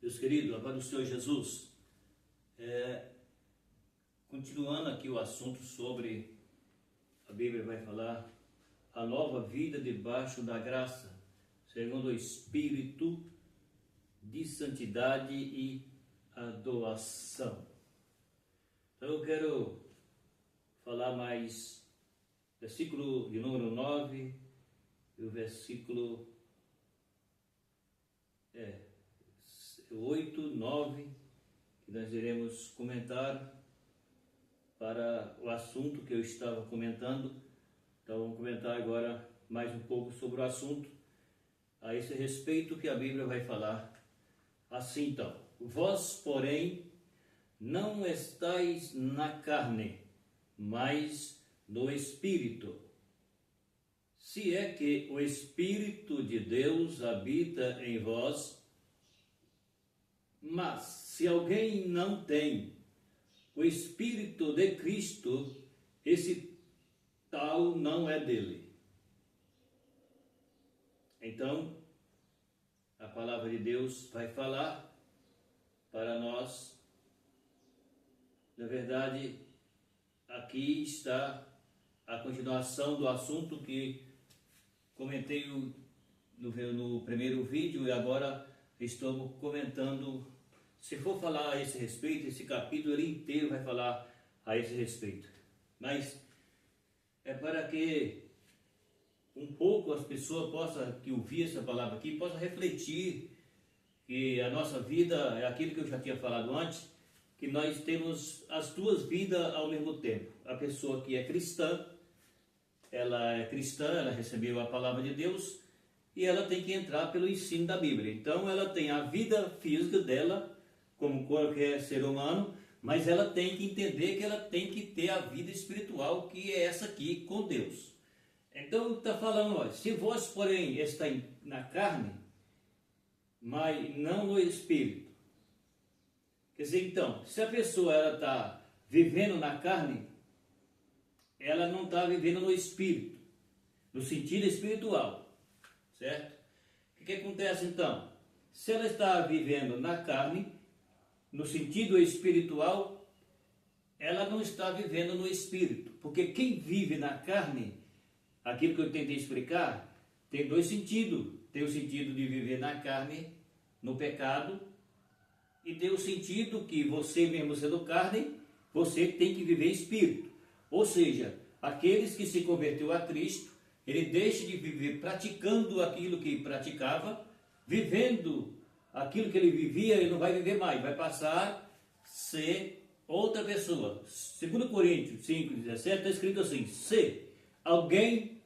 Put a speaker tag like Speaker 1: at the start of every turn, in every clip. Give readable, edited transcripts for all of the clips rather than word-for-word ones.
Speaker 1: Deus querido, a paz do Senhor Jesus. Continuando aqui o assunto sobre, a Bíblia vai falar, a nova vida debaixo da graça, segundo o Espírito de santidade e adoração. Então eu quero falar mais, versículo de número 9 e o versículo 8, 9, que nós iremos comentar para o assunto que eu estava comentando. Então vamos comentar agora mais um pouco sobre o assunto, a esse respeito que a Bíblia vai falar assim então. Vós, porém, não estáis na carne, mas no Espírito. Se é que o Espírito de Deus habita em vós. Mas, se alguém não tem o Espírito de Cristo, esse tal não é dele. Então, a palavra de Deus vai falar para nós. Na verdade, aqui está a continuação do assunto que comentei no primeiro vídeo e agora estou comentando. Se for falar a esse respeito, esse capítulo ele inteiro vai falar a esse respeito. Mas é para que um pouco as pessoas possam, que ouvir essa palavra aqui, possam refletir que a nossa vida é aquilo que eu já tinha falado antes, que nós temos as duas vidas ao mesmo tempo. A pessoa que é cristã, ela recebeu a palavra de Deus e ela tem que entrar pelo ensino da Bíblia. Então ela tem a vida física dela, como qualquer ser humano, mas ela tem que entender que ela tem que ter a vida espiritual, que é essa aqui com Deus. Então está falando, olha, se vós, porém, está na carne, mas não no Espírito. Quer dizer, então, se a pessoa está vivendo na carne, ela não está vivendo no Espírito, no sentido espiritual, certo? O que acontece então? Se ela está vivendo na carne, no sentido espiritual, ela não está vivendo no Espírito, porque quem vive na carne, aquilo que eu tentei explicar, tem dois sentidos. Tem o sentido de viver na carne, no pecado, e tem o sentido que você mesmo sendo carne, você tem que viver Espírito. Ou seja, aqueles que se converteu a Cristo, ele deixa de viver praticando aquilo que praticava, vivendo aquilo que ele vivia, ele não vai viver mais, vai passar a ser outra pessoa. 2 Coríntios 5,17 está escrito assim: se alguém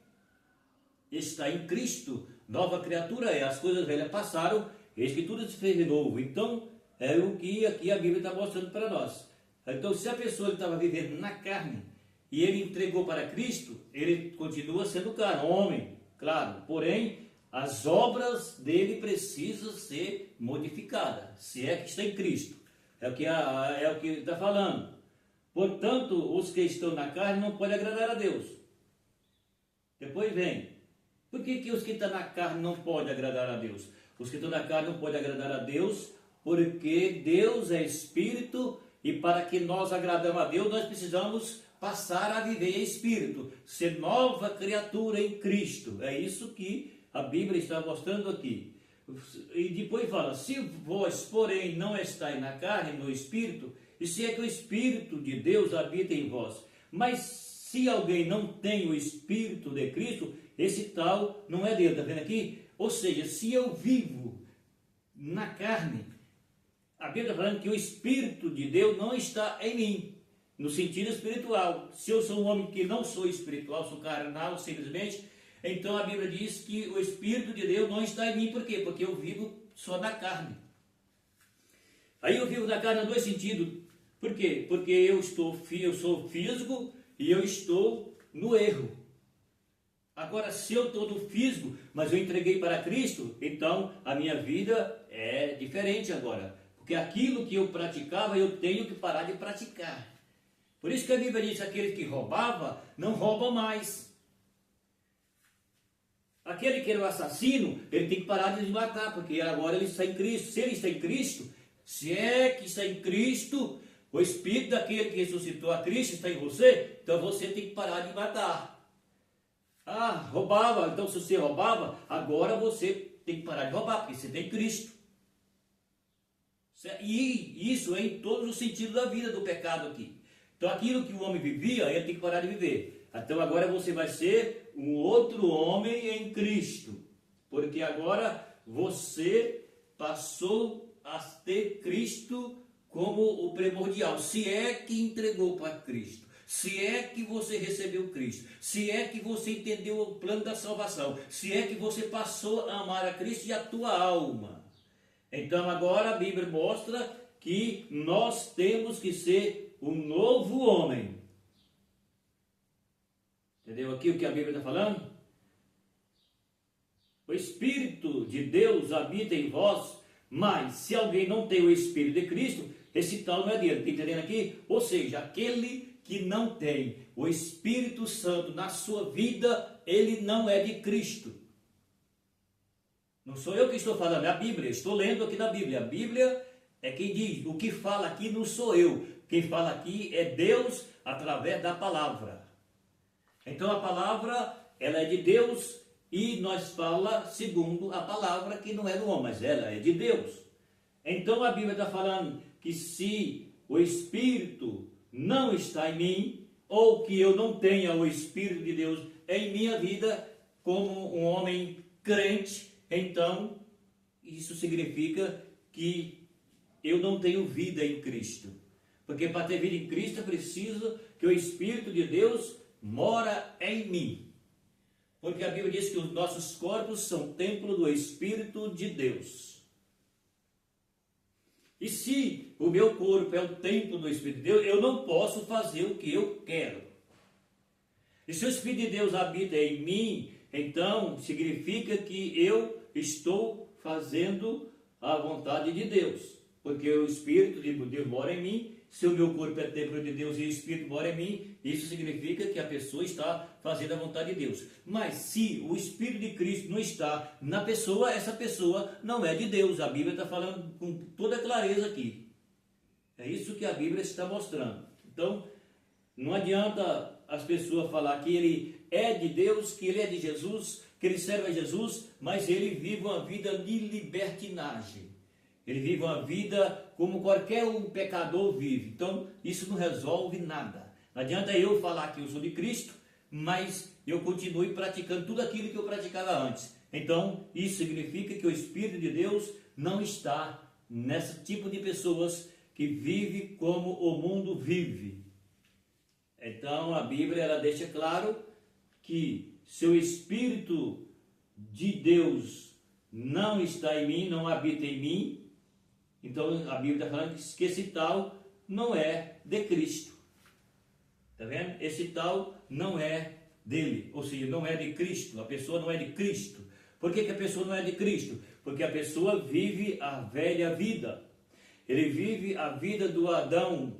Speaker 1: está em Cristo, nova criatura é, as coisas velhas passaram, eis que tudo se fez de novo. Então, é o que aqui a Bíblia está mostrando para nós. Então, se a pessoa estava vivendo na carne e ele entregou para Cristo, ele continua sendo carne, homem, claro, porém, as obras dele precisam ser modificadas, se é que está em Cristo. É o que ele está falando. Portanto, os que estão na carne não podem agradar a Deus. Depois vem. Por que os que estão na carne não podem agradar a Deus? Os que estão na carne não podem agradar a Deus porque Deus é Espírito e para que nós agradamos a Deus, nós precisamos passar a viver em Espírito, ser nova criatura em Cristo. É isso que a Bíblia está mostrando aqui. E depois fala, se vós, porém, não estáis na carne, no Espírito, e se é que o Espírito de Deus habita em vós. Mas se alguém não tem o Espírito de Cristo, esse tal não é dele. Está vendo aqui? Ou seja, se eu vivo na carne, a Bíblia está falando que o Espírito de Deus não está em mim, no sentido espiritual. Se eu sou um homem que não sou espiritual, sou carnal, simplesmente, então a Bíblia diz que o Espírito de Deus não está em mim. Por quê? Porque eu vivo só na carne. Aí eu vivo na carne em dois sentidos. Por quê? Porque eu sou físico e eu estou no erro. Agora, se eu estou no físico, mas eu entreguei para Cristo, então a minha vida é diferente agora. Porque aquilo que eu praticava, eu tenho que parar de praticar. Por isso que a Bíblia diz que aquele que roubava, não rouba mais. Aquele que era o assassino, ele tem que parar de matar, porque agora ele está em Cristo. Se ele está em Cristo, se é que está em Cristo, o Espírito daquele que ressuscitou a Cristo está em você, então você tem que parar de matar. Ah, roubava, então se você roubava, agora você tem que parar de roubar, porque você tem Cristo. E isso é em todos os sentidos da vida do pecado aqui. Então aquilo que o homem vivia, ele tem que parar de viver. Então agora você vai ser um outro homem em Cristo. Porque agora você passou a ter Cristo como o primordial. Se é que entregou para Cristo. Se é que você recebeu Cristo. Se é que você entendeu o plano da salvação. Se é que você passou a amar a Cristo e a tua alma. Então agora a Bíblia mostra que nós temos que ser um novo homem. Entendeu aqui o que a Bíblia está falando? O Espírito de Deus habita em vós, mas se alguém não tem o Espírito de Cristo, esse tal não é dele. Está entendendo aqui? Ou seja, aquele que não tem o Espírito Santo na sua vida, ele não é de Cristo. Não sou eu que estou falando, é a Bíblia. Estou lendo aqui na Bíblia. A Bíblia é quem diz. O que fala aqui não sou eu. Quem fala aqui é Deus através da palavra. Então a palavra, ela é de Deus e nós fala segundo a palavra que não é do homem, mas ela é de Deus. Então a Bíblia está falando que se o Espírito não está em mim, ou que eu não tenha o Espírito de Deus em minha vida como um homem crente, então isso significa que eu não tenho vida em Cristo. Porque para ter vida em Cristo é preciso que o Espírito de Deus mora em mim. Porque a Bíblia diz que os nossos corpos são templo do Espírito de Deus. E se o meu corpo é o templo do Espírito de Deus, eu não posso fazer o que eu quero. E se o Espírito de Deus habita em mim, então significa que eu estou fazendo a vontade de Deus. Porque o Espírito de Deus mora em mim. Se o meu corpo é templo de Deus e o Espírito mora em mim, isso significa que a pessoa está fazendo a vontade de Deus. Mas se o Espírito de Cristo não está na pessoa, essa pessoa não é de Deus. A Bíblia está falando com toda clareza aqui. É isso que a Bíblia está mostrando. Então, não adianta as pessoas falar que ele é de Deus, que ele é de Jesus, que ele serve a Jesus, mas ele vive uma vida de libertinagem. Ele vive uma vida como qualquer um pecador vive. Então, isso não resolve nada. Não adianta eu falar que eu sou de Cristo, mas eu continue praticando tudo aquilo que eu praticava antes. Então, isso significa que o Espírito de Deus não está nesse tipo de pessoas que vive como o mundo vive. Então, a Bíblia ela deixa claro que se o Espírito de Deus não está em mim, não habita em mim, então a Bíblia está falando que esse tal não é de Cristo. Está vendo? Esse tal não é dele, ou seja, não é de Cristo. A pessoa não é de Cristo. Por que a pessoa não é de Cristo? Porque a pessoa vive a velha vida. Ele vive a vida do Adão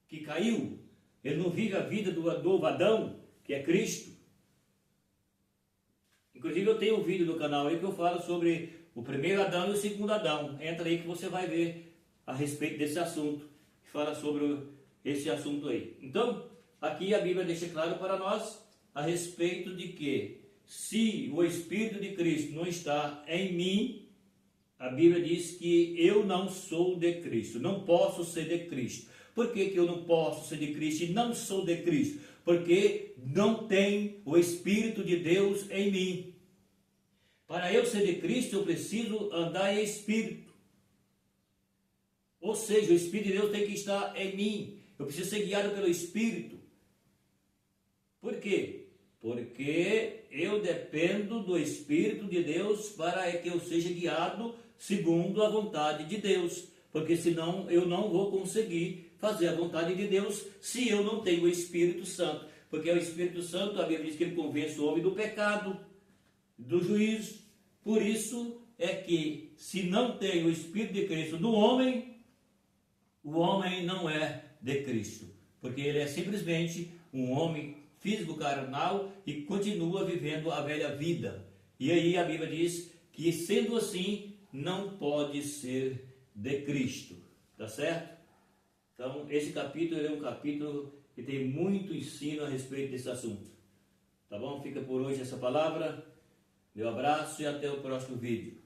Speaker 1: que caiu. Ele não vive a vida do novo Adão, que é Cristo. Inclusive eu tenho um vídeo no canal aí que eu falo sobre o primeiro Adão e o segundo Adão. Entra aí que você vai ver a respeito desse assunto, que fala sobre esse assunto aí. Então, aqui a Bíblia deixa claro para nós a respeito de que se o Espírito de Cristo não está em mim, a Bíblia diz que eu não sou de Cristo, não posso ser de Cristo. Por que eu não posso ser de Cristo e não sou de Cristo? Porque não tem o Espírito de Deus em mim. Para eu ser de Cristo, eu preciso andar em Espírito. Ou seja, o Espírito de Deus tem que estar em mim. Eu preciso ser guiado pelo Espírito. Por quê? Porque eu dependo do Espírito de Deus para que eu seja guiado segundo a vontade de Deus. Porque senão eu não vou conseguir fazer a vontade de Deus se eu não tenho o Espírito Santo. Porque o Espírito Santo, a Bíblia diz que ele convence o homem do pecado, do juízo. Por isso é que se não tem o Espírito de Cristo no homem, o homem não é de Cristo. Porque ele é simplesmente um homem físico carnal e continua vivendo a velha vida. E aí a Bíblia diz que, sendo assim, não pode ser de Cristo, tá certo? Então, esse capítulo é um capítulo que tem muito ensino a respeito desse assunto. Tá bom? Fica por hoje essa palavra. Meu abraço e até o próximo vídeo.